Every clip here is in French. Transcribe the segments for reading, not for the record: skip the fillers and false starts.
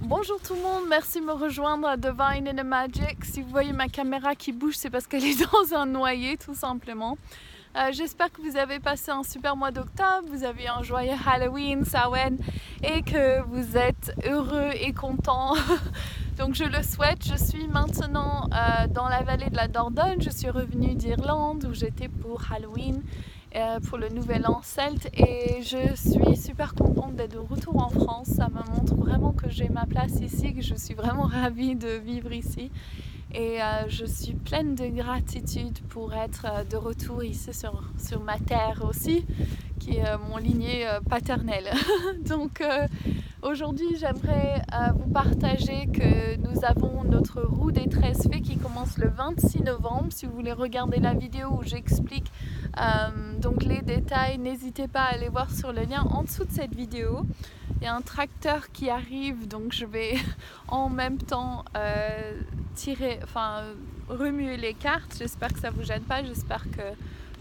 Bonjour tout le monde, merci de me rejoindre à Divine in the Magic. Si vous voyez ma caméra qui bouge, c'est parce qu'elle est dans un noyer tout simplement. J'espère que vous avez passé un super mois d'octobre, vous avez un joyeux Halloween, Samhain et que vous êtes heureux et contents. Donc je le souhaite. Je suis maintenant dans la vallée de la Dordogne. Je suis revenue d'Irlande où j'étais pour Halloween, pour le nouvel an celte, et je suis super contente d'être de retour en France. Ça me montre vraiment que j'ai ma place ici, que je suis vraiment ravie de vivre ici. Et je suis pleine de gratitude pour être de retour ici sur ma terre aussi, qui est mon lignée paternelle. Donc aujourd'hui j'aimerais vous partager que nous avons notre roue des 13 fées qui commence le 26 novembre. Si vous voulez regarder la vidéo où j'explique donc les détails, n'hésitez pas à aller voir sur le lien en dessous de cette vidéo. Il y a un tracteur qui arrive, donc je vais en même temps remuer les cartes. J'espère que ça ne vous gêne pas, j'espère que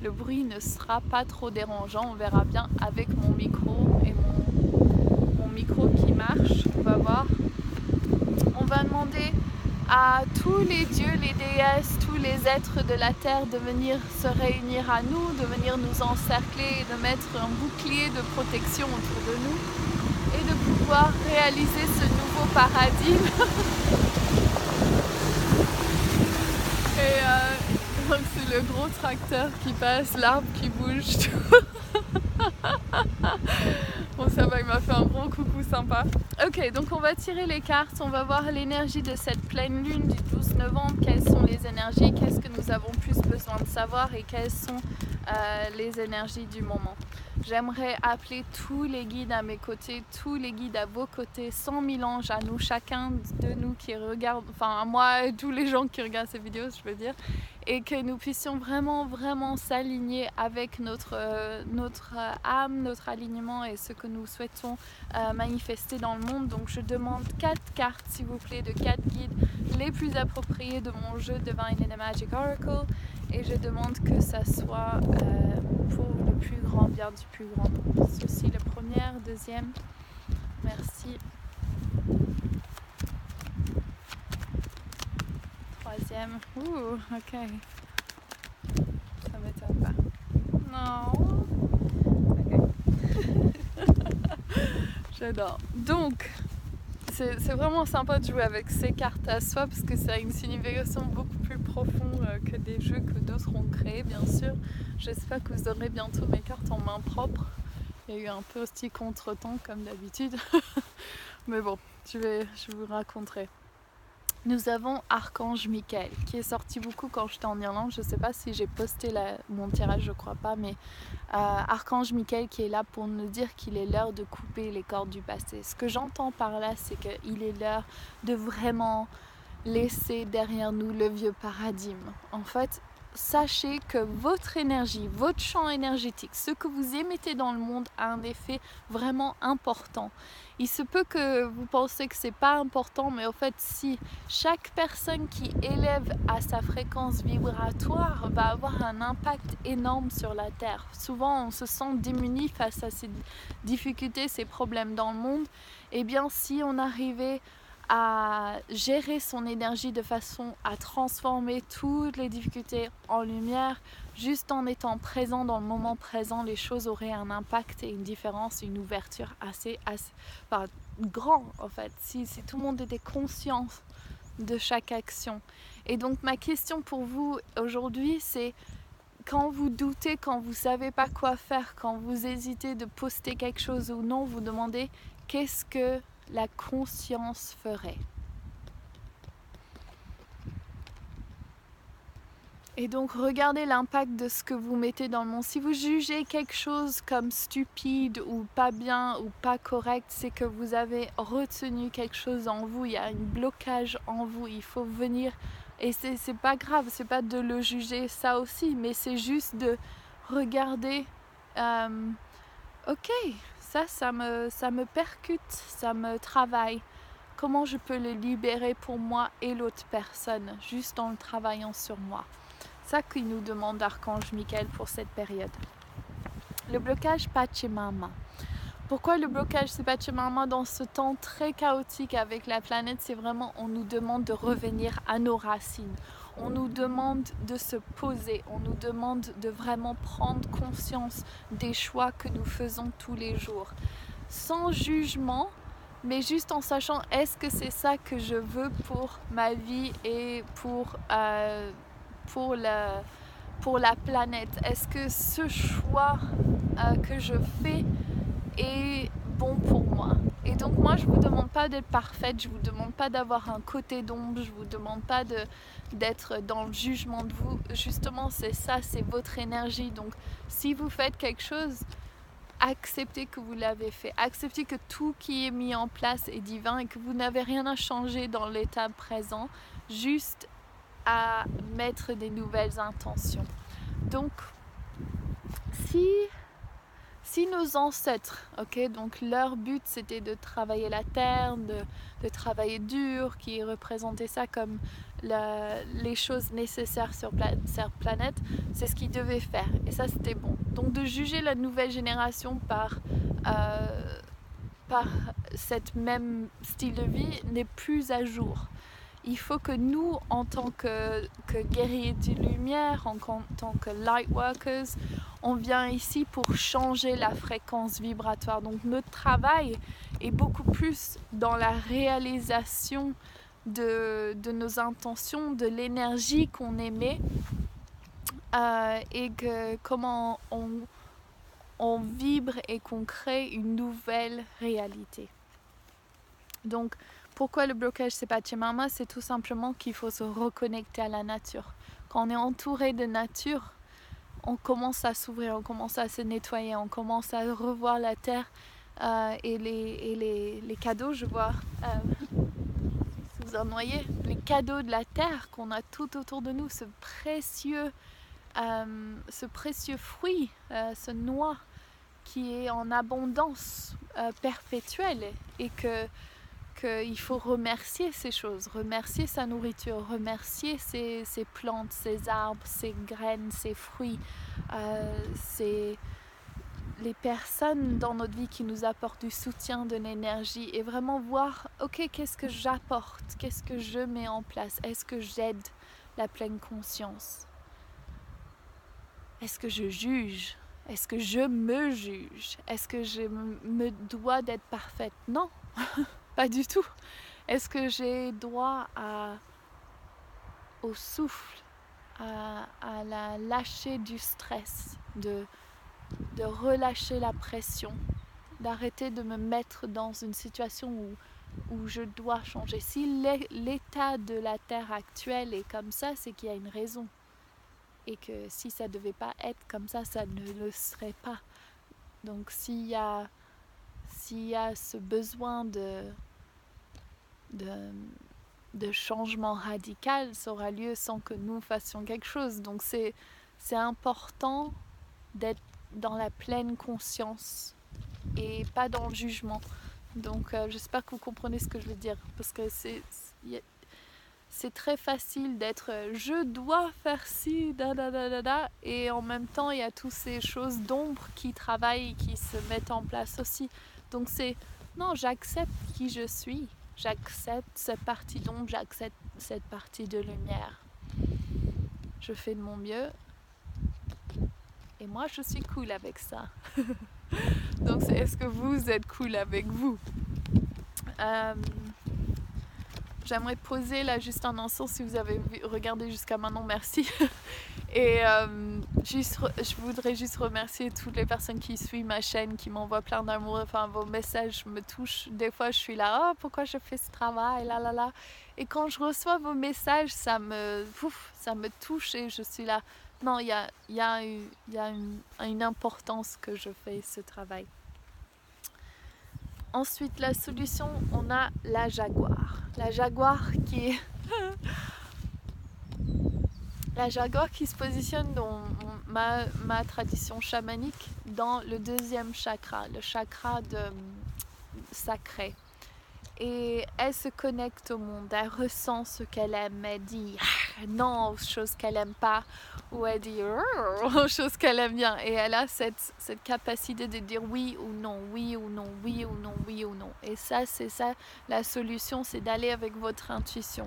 le bruit ne sera pas trop dérangeant. On verra bien avec mon micro et mon micro qui marche. On va voir. On va demander à tous les dieux, les déesses, tous les êtres de la terre de venir se réunir à nous, de venir nous encercler et de mettre un bouclier de protection autour de nous et de pouvoir réaliser ce nouveau paradigme. Et donc c'est le gros tracteur qui passe, l'arbre qui bouge. Bon, ça va, il m'a fait un gros coucou sympa. Ok, donc on va tirer les cartes, on va voir l'énergie de cette pleine lune du 12 novembre, quelles sont les énergies, qu'est-ce que nous avons plus besoin de savoir et quelles sont les énergies du moment. J'aimerais appeler tous les guides à mes côtés, tous les guides à vos côtés, 100 000 anges à nous, chacun de nous qui regarde, enfin à moi et tous les gens qui regardent ces vidéos, je veux dire, et que nous puissions vraiment s'aligner avec notre âme, notre alignement et ce que nous souhaitons manifester dans le monde. Donc je demande 4 cartes s'il vous plaît, de 4 guides les plus appropriés de mon jeu Divine in the Magic Oracle, et je demande que ça soit pour le plus grand bien du plus grand. Ceci le premier, deuxième, merci. Troisième, ok. Ça m'étonne pas. Non. Ok. J'adore. Donc, c'est vraiment sympa de jouer avec ces cartes à soi parce que ça a une signification beaucoup plus profonde que des jeux que d'autres ont créés, bien sûr. J'espère que vous aurez bientôt mes cartes en main propre. Il y a eu un petit contretemps comme d'habitude. Mais bon, je vous raconterai. Nous avons Archange Michael qui est sorti beaucoup quand j'étais en Irlande. Je ne sais pas si j'ai posté mon tirage, je crois pas, mais Archange Michael qui est là pour nous dire qu'il est l'heure de couper les cordes du passé. Ce que j'entends par là, c'est qu'il est l'heure de vraiment laisser derrière nous le vieux paradigme. En fait, sachez que votre énergie, votre champ énergétique, ce que vous émettez dans le monde a un effet vraiment important. Il se peut que vous pensez que c'est pas important, mais au fait si chaque personne qui élève à sa fréquence vibratoire va avoir un impact énorme sur la Terre. Souvent on se sent démuni face à ces difficultés, ces problèmes dans le monde. Et bien si on arrivait à gérer son énergie de façon à transformer toutes les difficultés en lumière, juste en étant présent dans le moment présent, les choses auraient un impact et une différence, une ouverture assez grand en fait, si tout le monde était conscient de chaque action. Et donc ma question pour vous aujourd'hui, c'est quand vous doutez, quand vous ne savez pas quoi faire, quand vous hésitez de poster quelque chose ou non, vous demandez qu'est-ce que la conscience ferait. Et donc regardez l'impact de ce que vous mettez dans le monde. Si vous jugez quelque chose comme stupide ou pas bien ou pas correct, c'est que vous avez retenu quelque chose en vous, il y a un blocage en vous, il faut venir, et c'est pas grave, c'est pas de le juger ça aussi, mais c'est juste de regarder, ok, ça me percute, ça me travaille. Comment je peux le libérer pour moi et l'autre personne, juste en le travaillant sur moi. C'est ça qu'il nous demande Archange Michael pour cette période. Le blocage Pachamama. Pourquoi le blocage c'est Pachamama dans ce temps très chaotique avec la planète, c'est vraiment on nous demande de revenir à nos racines. On nous demande de se poser, on nous demande de vraiment prendre conscience des choix que nous faisons tous les jours. Sans jugement, mais juste en sachant est-ce que c'est ça que je veux pour ma vie et pour la planète. Est-ce que ce choix que je fais est bon pour moi? Et donc moi je vous demande pas d'être parfaite, je vous demande pas d'avoir un côté d'ombre, je vous demande pas d'être dans le jugement de vous. Justement c'est ça, c'est votre énergie. Donc si vous faites quelque chose, acceptez que vous l'avez fait, acceptez que tout qui est mis en place est divin et que vous n'avez rien à changer dans l'état présent, juste à mettre des nouvelles intentions. Donc si nos ancêtres, donc leur but c'était de travailler la terre, de travailler dur, qui représentait ça comme les choses nécessaires sur cette planète, c'est ce qu'ils devaient faire. Et ça c'était bon. Donc de juger la nouvelle génération par cette même style de vie n'est plus à jour. Il faut que nous, en tant que guerriers de lumière, en tant que light workers, on vient ici pour changer la fréquence vibratoire. Donc notre travail est beaucoup plus dans la réalisation de nos intentions, de l'énergie qu'on émet et que comment on vibre et qu'on crée une nouvelle réalité. Donc pourquoi le blocage c'est Pachamama? C'est tout simplement qu'il faut se reconnecter à la nature. Quand on est entouré de nature, on commence à s'ouvrir, on commence à se nettoyer, on commence à revoir la terre et les cadeaux, je vois, vous en noyez, les cadeaux de la terre qu'on a tout autour de nous, ce précieux fruit, ce noix qui est en abondance perpétuelle et qu'il faut remercier ces choses, remercier sa nourriture, remercier ses plantes, ses arbres, ses graines, ses fruits, les personnes dans notre vie qui nous apportent du soutien, de l'énergie et vraiment voir, qu'est-ce que j'apporte, qu'est-ce que je mets en place, est-ce que j'aide la pleine conscience, est-ce que je juge, est-ce que je me juge, est-ce que je me dois d'être parfaite? Non. Pas du tout. Est-ce que j'ai droit au souffle, à la lâcher du stress, de relâcher la pression, d'arrêter de me mettre dans une situation où je dois changer. Si l'état de la Terre actuelle est comme ça, c'est qu'il y a une raison. Et que si ça ne devait pas être comme ça, ça ne le serait pas. Donc s'il y a ce besoin de changement radical, ça aura lieu sans que nous fassions quelque chose. Donc c'est important d'être dans la pleine conscience et pas dans le jugement. Donc j'espère que vous comprenez ce que je veux dire, parce que c'est très facile d'être je dois faire ci, et en même temps il y a toutes ces choses d'ombre qui travaillent et qui se mettent en place aussi. Donc c'est non, j'accepte qui je suis, j'accepte cette partie d'ombre, j'accepte cette partie de lumière. Je fais de mon mieux et moi je suis cool avec ça. Donc est-ce que vous êtes cool avec vous? J'aimerais poser là juste un instant, si vous avez regardé jusqu'à maintenant, merci. Et je voudrais juste remercier toutes les personnes qui suivent ma chaîne, qui m'envoient plein d'amour. Enfin, vos messages me touchent. Des fois, je suis là, pourquoi je fais ce travail, là. Et quand je reçois vos messages, ça me touche et je suis là. Non, il y a une importance que je fais ce travail. Ensuite, la solution, on a la jaguar. La jaguar qui se positionne dans ma tradition chamanique dans le deuxième chakra, le chakra sacré. et elle se connecte au monde, elle ressent ce qu'elle aime, elle dit non aux choses qu'elle aime pas, ou elle dit aux choses qu'elle aime bien, et elle a cette capacité de dire oui ou non, oui ou non, oui ou non, oui ou non. Et ça, c'est ça, la solution, c'est d'aller avec votre intuition.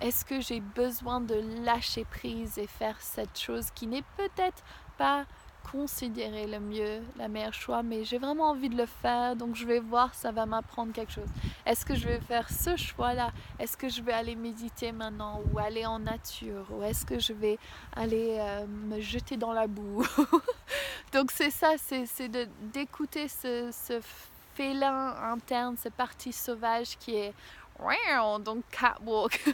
Est-ce que j'ai besoin de lâcher prise et faire cette chose qui n'est peut-être pas considérer le mieux, la meilleure choix, mais j'ai vraiment envie de le faire, donc je vais voir, ça va m'apprendre quelque chose. Est-ce que je vais faire ce choix-là? Est-ce que je vais aller méditer maintenant, ou aller en nature, ou est-ce que je vais aller me jeter dans la boue? Donc c'est ça, c'est d'écouter ce félin interne, cette partie sauvage qui est donc catwalk.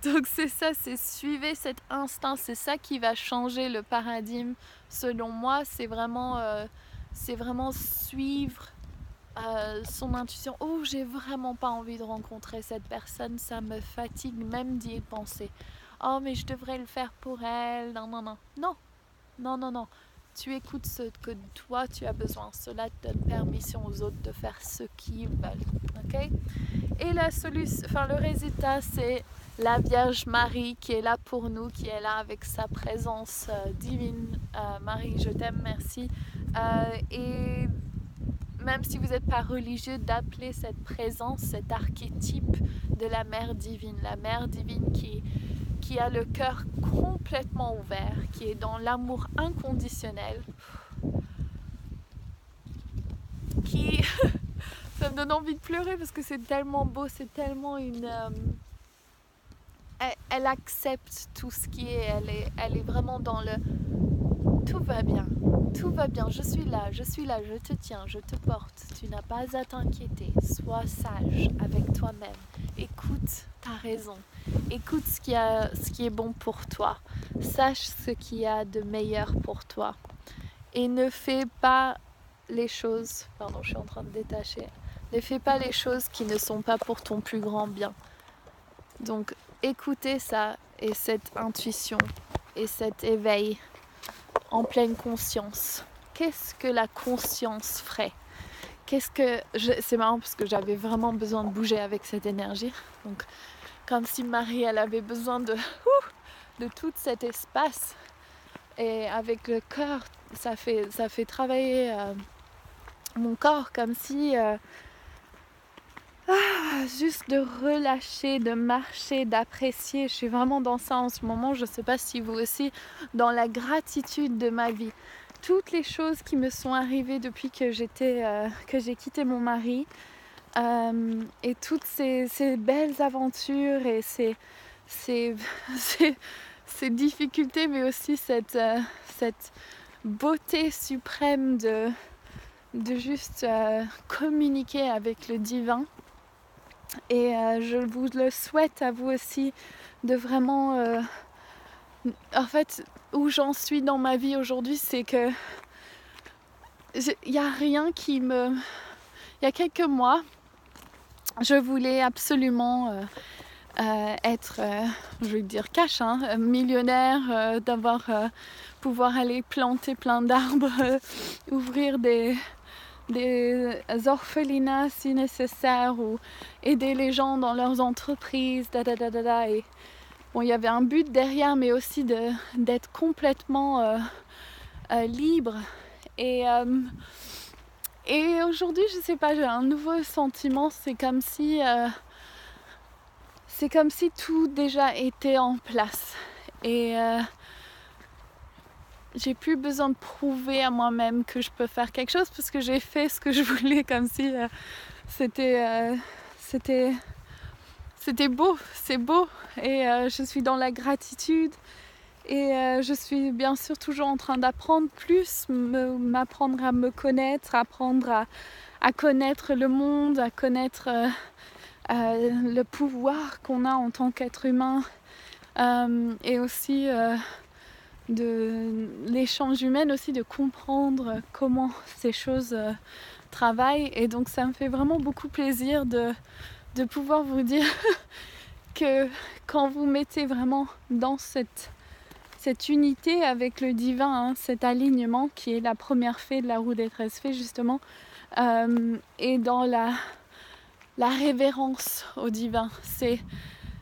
Donc c'est ça, c'est suivre cet instinct, c'est ça qui va changer le paradigme. Selon moi, c'est vraiment suivre son intuition. Oh, j'ai vraiment pas envie de rencontrer cette personne, ça me fatigue même d'y penser. Oh, mais je devrais le faire pour elle. Non, non, non, non, non, non, non. Tu écoutes ce que toi tu as besoin. Cela te donne permission aux autres de faire ce qu'ils veulent. Ok? Et la solution, le résultat, c'est la Vierge Marie qui est là pour nous, qui est là avec sa présence divine. Marie, je t'aime, merci. Et même si vous n'êtes pas religieux, d'appeler cette présence, cet archétype de la Mère divine qui a le cœur complètement ouvert, qui est dans l'amour inconditionnel, qui ça me donne envie de pleurer parce que c'est tellement beau, c'est tellement elle accepte tout ce qui est, elle est vraiment dans le tout va bien, je suis là, je te tiens, je te porte, tu n'as pas à t'inquiéter, sois sage avec toi-même, écoute ta raison, écoute ce qui est bon pour toi, sache ce qu'il y a de meilleur pour toi et ne fais pas les choses, pardon, je suis en train de détacher, ne fais pas les choses qui ne sont pas pour ton plus grand bien. Donc écoutez ça et cette intuition et cet éveil en pleine conscience. Qu'est-ce que la conscience ferait? C'est marrant parce que j'avais vraiment besoin de bouger avec cette énergie. Donc comme si Marie elle avait besoin de tout cet espace. Et avec le cœur, ça fait travailler mon corps comme si juste de relâcher, de marcher, d'apprécier. Je suis vraiment dans ça en ce moment. Je ne sais pas si vous aussi, dans la gratitude de ma vie. Toutes les choses qui me sont arrivées depuis que j'ai quitté mon mari et toutes ces belles aventures et ces difficultés, mais aussi cette beauté suprême de juste communiquer avec le divin. Et je vous le souhaite à vous aussi de vraiment... en fait, où j'en suis dans ma vie aujourd'hui, c'est que il n'y a rien qui me... Il y a quelques mois, je voulais absolument être, je vais dire cash, millionnaire, pouvoir aller planter plein d'arbres, ouvrir des orphelinats si nécessaire, ou aider les gens dans leurs entreprises, et bon, il y avait un but derrière, mais aussi d'être complètement libre. Et aujourd'hui, je sais pas, j'ai un nouveau sentiment. C'est comme si tout déjà était en place. Et j'ai plus besoin de prouver à moi-même que je peux faire quelque chose parce que j'ai fait ce que je voulais, comme si c'était beau, c'est beau. Et je suis dans la gratitude et je suis bien sûr toujours en train d'apprendre plus, m'apprendre à me connaître, apprendre à connaître le monde, à connaître le pouvoir qu'on a en tant qu'être humain et aussi de l'échange humain, aussi de comprendre comment ces choses travaillent. Et donc ça me fait vraiment beaucoup plaisir de pouvoir vous dire que quand vous mettez vraiment dans cette unité avec le divin, cet alignement qui est la première fée de la roue des 13 fées justement, et dans la révérence au divin. C'est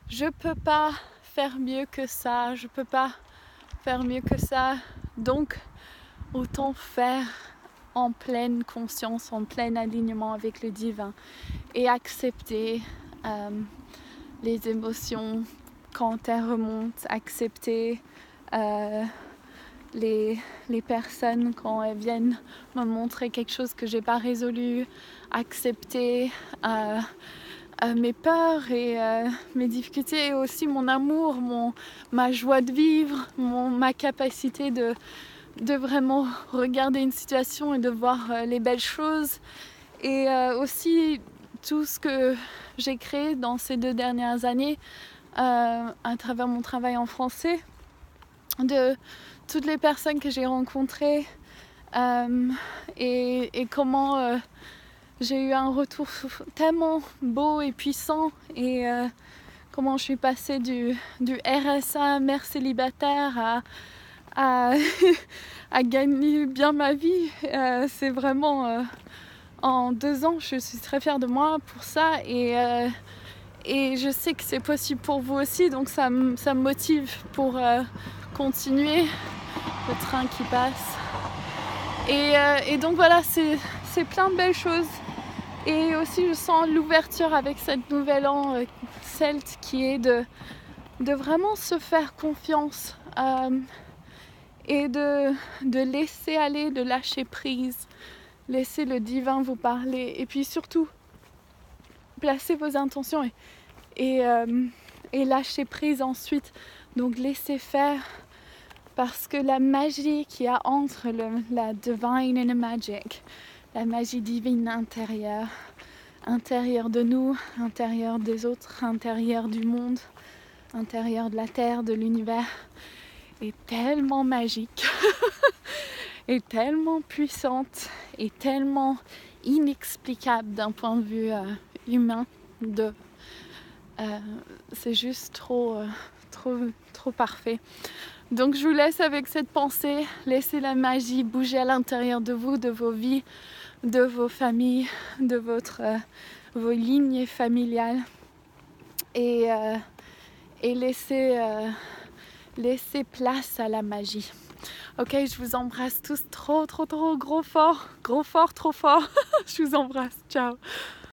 je peux pas faire mieux que ça, je peux pas faire mieux que ça, donc autant faire en pleine conscience, en plein alignement avec le divin et accepter les émotions quand elles remontent, accepter les personnes quand elles viennent me montrer quelque chose que j'ai pas résolu, accepter mes peurs et mes difficultés et aussi mon amour, ma joie de vivre, ma capacité de vraiment regarder une situation et de voir les belles choses et aussi tout ce que j'ai créé dans ces 2 dernières années à travers mon travail en français, de toutes les personnes que j'ai rencontrées et comment j'ai eu un retour tellement beau et puissant et comment je suis passée du RSA mère célibataire à gagner bien ma vie. C'est vraiment en 2 ans, je suis très fière de moi pour ça et je sais que c'est possible pour vous aussi, donc ça me motive pour continuer le train qui passe. Et donc voilà, c'est plein de belles choses. Et aussi je sens l'ouverture avec cette nouvelle an celte qui est de vraiment se faire confiance et de laisser aller, de lâcher prise, laisser le divin vous parler et puis surtout placer vos intentions et lâcher prise ensuite. Donc laisser faire parce que la magie qu'il y a entre la divine and the magic, la magie divine intérieure de nous, intérieure des autres, intérieure du monde, intérieure de la terre, de l'univers, est tellement magique et tellement puissante et tellement inexplicable d'un point de vue humain. C'est juste trop parfait. Donc je vous laisse avec cette pensée, laissez la magie bouger à l'intérieur de vous, de vos vies, de vos familles, de vos lignées familiales et laissez place à la magie. Ok, je vous embrasse tous trop gros fort, trop fort. Je vous embrasse, ciao.